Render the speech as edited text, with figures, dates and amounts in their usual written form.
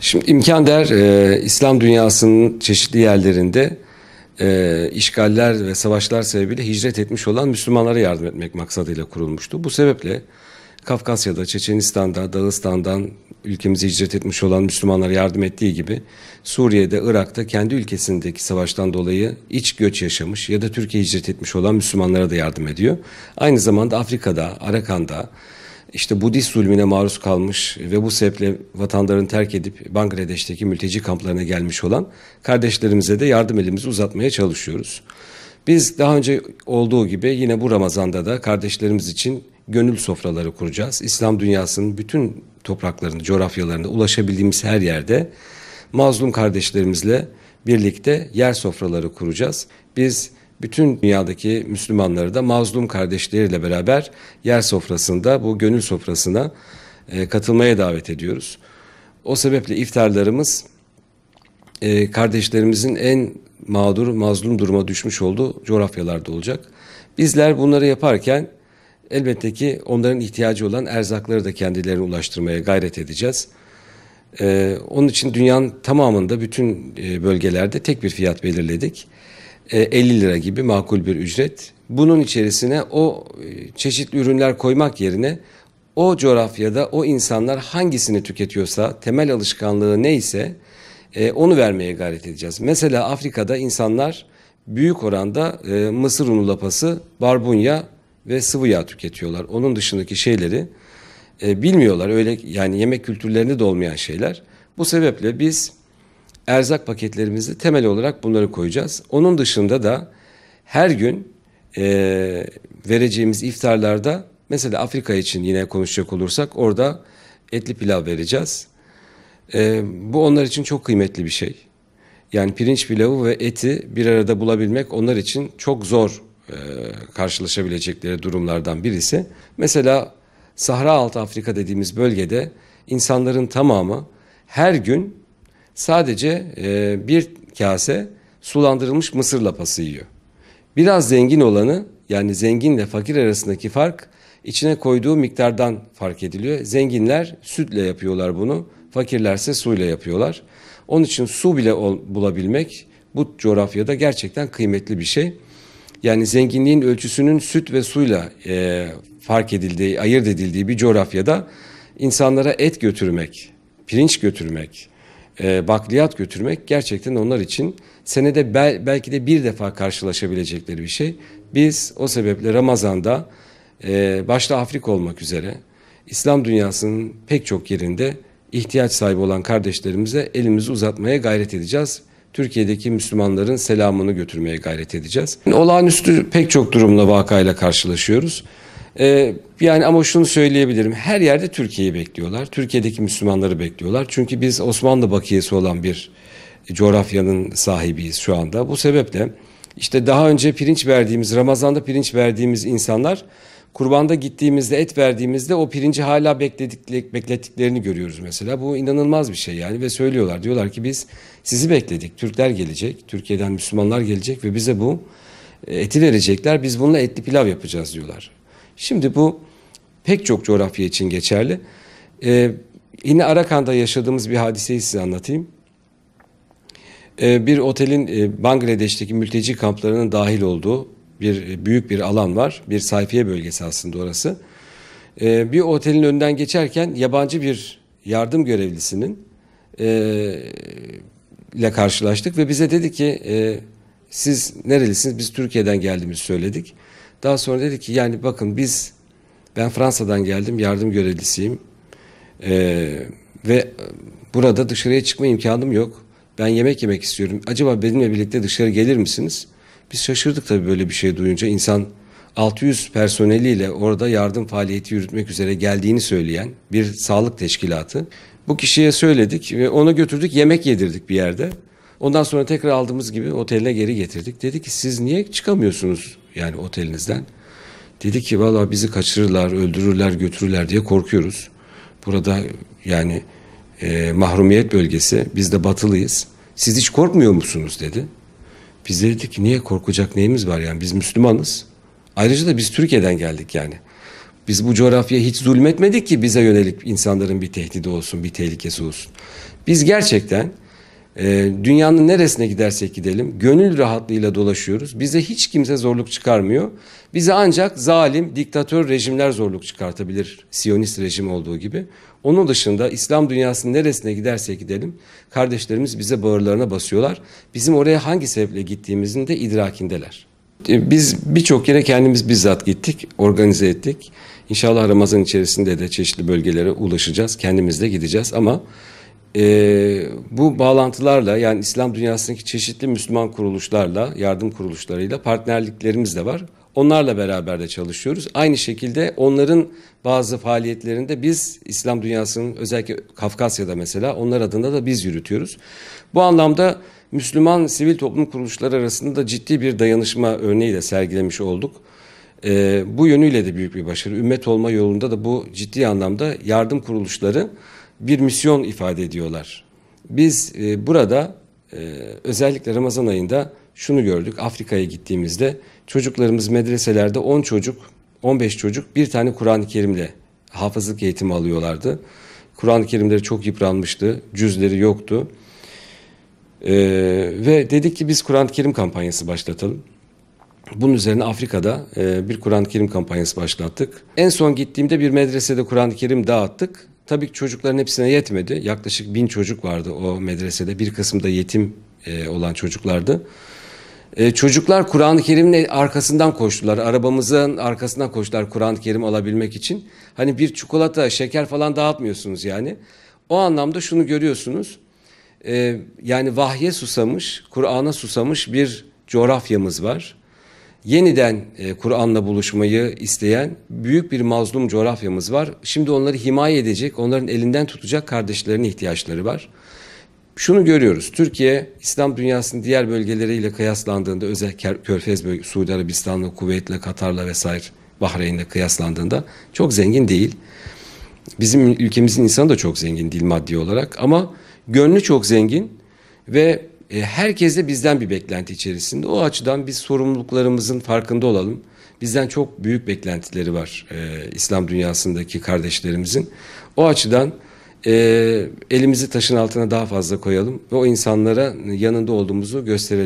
Şimdi imkan der, İslam dünyasının çeşitli yerlerinde işgaller ve savaşlar sebebiyle hicret etmiş olan Müslümanlara yardım etmek maksadıyla kurulmuştu. Bu sebeple Kafkasya'da, Çeçenistan'da, Dağıstan'dan ülkemize hicret etmiş olan Müslümanlara yardım ettiği gibi Suriye'de, Irak'ta kendi ülkesindeki savaştan dolayı iç göç yaşamış ya da Türkiye'ye hicret etmiş olan Müslümanlara da yardım ediyor. Aynı zamanda Afrika'da, Arakan'da, İşte Budist zulmüne maruz kalmış ve bu sebeple vatanlarını terk edip Bangladeş'teki mülteci kamplarına gelmiş olan kardeşlerimize de yardım elimizi uzatmaya çalışıyoruz. Biz daha önce olduğu gibi yine bu Ramazan'da da kardeşlerimiz için gönül sofraları kuracağız. İslam dünyasının bütün topraklarında, coğrafyalarında ulaşabildiğimiz her yerde mazlum kardeşlerimizle birlikte yer sofraları kuracağız. Biz bütün dünyadaki Müslümanları da mazlum kardeşleriyle beraber yer sofrasında, bu gönül sofrasına katılmaya davet ediyoruz. O sebeple iftarlarımız kardeşlerimizin en mağdur, mazlum duruma düşmüş olduğu coğrafyalarda olacak. Bizler bunları yaparken elbette ki onların ihtiyacı olan erzakları da kendilerine ulaştırmaya gayret edeceğiz. Onun için dünyanın tamamında bütün bölgelerde tek bir fiyat belirledik. 50 lira gibi makul bir ücret. Bunun içerisine o çeşitli ürünler koymak yerine o coğrafyada o insanlar hangisini tüketiyorsa, temel alışkanlığı neyse onu vermeye gayret edeceğiz. Mesela Afrika'da insanlar büyük oranda mısır unu lapası, barbunya ve sıvı yağ tüketiyorlar. Onun dışındaki şeyleri bilmiyorlar. Öyle yani yemek kültürlerinde de olmayan şeyler. Bu sebeple biz erzak paketlerimizde temel olarak bunları koyacağız. Onun dışında da her gün vereceğimiz iftarlarda mesela Afrika için yine konuşacak olursak orada etli pilav vereceğiz. Bu onlar için çok kıymetli bir şey. Yani pirinç pilavı ve eti bir arada bulabilmek onlar için çok zor karşılaşabilecekleri durumlardan birisi. Mesela Sahra Altı Afrika dediğimiz bölgede insanların tamamı her gün sadece bir kase sulandırılmış mısır lapası yiyor. Biraz zengin olanı, yani zenginle fakir arasındaki fark içine koyduğu miktardan fark ediliyor. Zenginler sütle yapıyorlar bunu, fakirlerse suyla yapıyorlar. Onun için su bile bulabilmek bu coğrafyada gerçekten kıymetli bir şey. Yani zenginliğin ölçüsünün süt ve suyla fark edildiği, ayırt edildiği bir coğrafyada insanlara et götürmek, pirinç götürmek, bakliyat götürmek gerçekten onlar için senede belki de bir defa karşılaşabilecekleri bir şey. Biz o sebeple Ramazan'da başta Afrika olmak üzere İslam dünyasının pek çok yerinde ihtiyaç sahibi olan kardeşlerimize elimizi uzatmaya gayret edeceğiz. Türkiye'deki Müslümanların selamını götürmeye gayret edeceğiz. Olağanüstü pek çok durumla, vakayla karşılaşıyoruz. Yani ama şunu söyleyebilirim. Her yerde Türkiye'yi bekliyorlar. Türkiye'deki Müslümanları bekliyorlar. Çünkü biz Osmanlı bakiyesi olan bir coğrafyanın sahibiyiz şu anda. Bu sebeple işte daha önce pirinç verdiğimiz, Ramazan'da pirinç verdiğimiz insanlar kurbanda gittiğimizde, et verdiğimizde o pirinci hala beklettiklerini görüyoruz mesela. Bu inanılmaz bir şey yani ve söylüyorlar. Diyorlar ki biz sizi bekledik. Türkler gelecek, Türkiye'den Müslümanlar gelecek ve bize bu eti verecekler. Biz bununla etli pilav yapacağız diyorlar. Şimdi bu pek çok coğrafya için geçerli. Yine Arakan'da yaşadığımız bir hadiseyi size anlatayım. Bir otelin Bangladeş'teki mülteci kamplarının dahil olduğu büyük bir alan var. Bir sayfiye bölgesi aslında orası. Bir otelin önünden geçerken yabancı bir yardım görevlisinin ile karşılaştık ve bize dedi ki siz nerelisiniz? Biz Türkiye'den geldiğimizi söyledik. Daha sonra dedi ki yani bakın ben Fransa'dan geldim, yardım görevlisiyim ve burada dışarıya çıkma imkanım yok. Ben yemek yemek istiyorum. Acaba benimle birlikte dışarı gelir misiniz? Biz şaşırdık tabii böyle bir şey duyunca. İnsan 600 personeliyle orada yardım faaliyeti yürütmek üzere geldiğini söyleyen bir sağlık teşkilatı. Bu kişiye söyledik ve ona götürdük, yemek yedirdik bir yerde. Ondan sonra tekrar aldığımız gibi oteline geri getirdik. Dedi ki siz niye çıkamıyorsunuz yani otelinizden? Dedi ki vallahi bizi kaçırırlar, öldürürler, götürürler diye korkuyoruz. Burada yani mahrumiyet bölgesi, biz de batılıyız. Siz hiç korkmuyor musunuz dedi. Biz de dedik ki niye korkacak neyimiz var yani biz Müslümanız. Ayrıca da biz Türkiye'den geldik yani. Biz bu coğrafyaya hiç zulmetmedik ki bize yönelik insanların bir tehdidi olsun, bir tehlikesi olsun. Biz gerçekten dünyanın neresine gidersek gidelim gönül rahatlığıyla dolaşıyoruz. Bize hiç kimse zorluk çıkarmıyor. Bize ancak zalim, diktatör rejimler zorluk çıkartabilir. Siyonist rejim olduğu gibi. Onun dışında İslam dünyasının neresine gidersek gidelim kardeşlerimiz bize bağırlarına basıyorlar. Bizim oraya hangi sebeple gittiğimizin de idrakindeler. Biz birçok yere kendimiz bizzat gittik, organize ettik. İnşallah Ramazan içerisinde de çeşitli bölgelere ulaşacağız. Kendimiz de gideceğiz ama bu bağlantılarla yani İslam dünyasındaki çeşitli Müslüman kuruluşlarla, yardım kuruluşlarıyla partnerliklerimiz de var. Onlarla beraber de çalışıyoruz. Aynı şekilde onların bazı faaliyetlerinde biz İslam dünyasının özellikle Kafkasya'da mesela onlar adına da biz yürütüyoruz. Bu anlamda Müslüman sivil toplum kuruluşları arasında da ciddi bir dayanışma örneği de sergilemiş olduk. Bu yönüyle de büyük bir başarı. Ümmet olma yolunda da bu ciddi anlamda yardım kuruluşları bir misyon ifade ediyorlar. Biz burada özellikle Ramazan ayında şunu gördük. Afrika'ya gittiğimizde çocuklarımız medreselerde 10 çocuk, 15 çocuk bir tane Kur'an-ı Kerim'le hafızlık eğitimi alıyorlardı. Kur'an-ı Kerimleri çok yıpranmıştı, cüzleri yoktu. Ve dedik ki biz Kur'an-ı Kerim kampanyası başlatalım. Bunun üzerine Afrika'da bir Kur'an-ı Kerim kampanyası başlattık. En son gittiğimde bir medresede Kur'an-ı Kerim dağıttık. Tabii ki çocukların hepsine yetmedi. Yaklaşık 1000 çocuk vardı o medresede. Bir kısım da yetim olan çocuklardı. Çocuklar Kur'an-ı Kerim'in arkasından koştular. Arabamızın arkasından koştular Kur'an-ı Kerim alabilmek için. Hani bir çikolata, şeker falan dağıtmıyorsunuz yani. O anlamda şunu görüyorsunuz. Yani vahye susamış, Kur'an'a susamış bir coğrafyamız var. Yeniden Kur'an'la buluşmayı isteyen büyük bir mazlum coğrafyamız var. Şimdi onları himaye edecek, onların elinden tutacak kardeşlerine ihtiyaçları var. Şunu görüyoruz, Türkiye İslam dünyasının diğer bölgeleriyle kıyaslandığında özellikle Körfez bölgesi, Suudi Arabistan'la, Kuveyt'le, Katar'la vesaire Bahreyn'le kıyaslandığında çok zengin değil. Bizim ülkemizin insanı da çok zengin değil maddi olarak ama gönlü çok zengin ve herkes de bizden bir beklenti içerisinde. O açıdan biz sorumluluklarımızın farkında olalım. Bizden çok büyük beklentileri var İslam dünyasındaki kardeşlerimizin. O açıdan elimizi taşın altına daha fazla koyalım ve o insanlara yanında olduğumuzu gösterelim.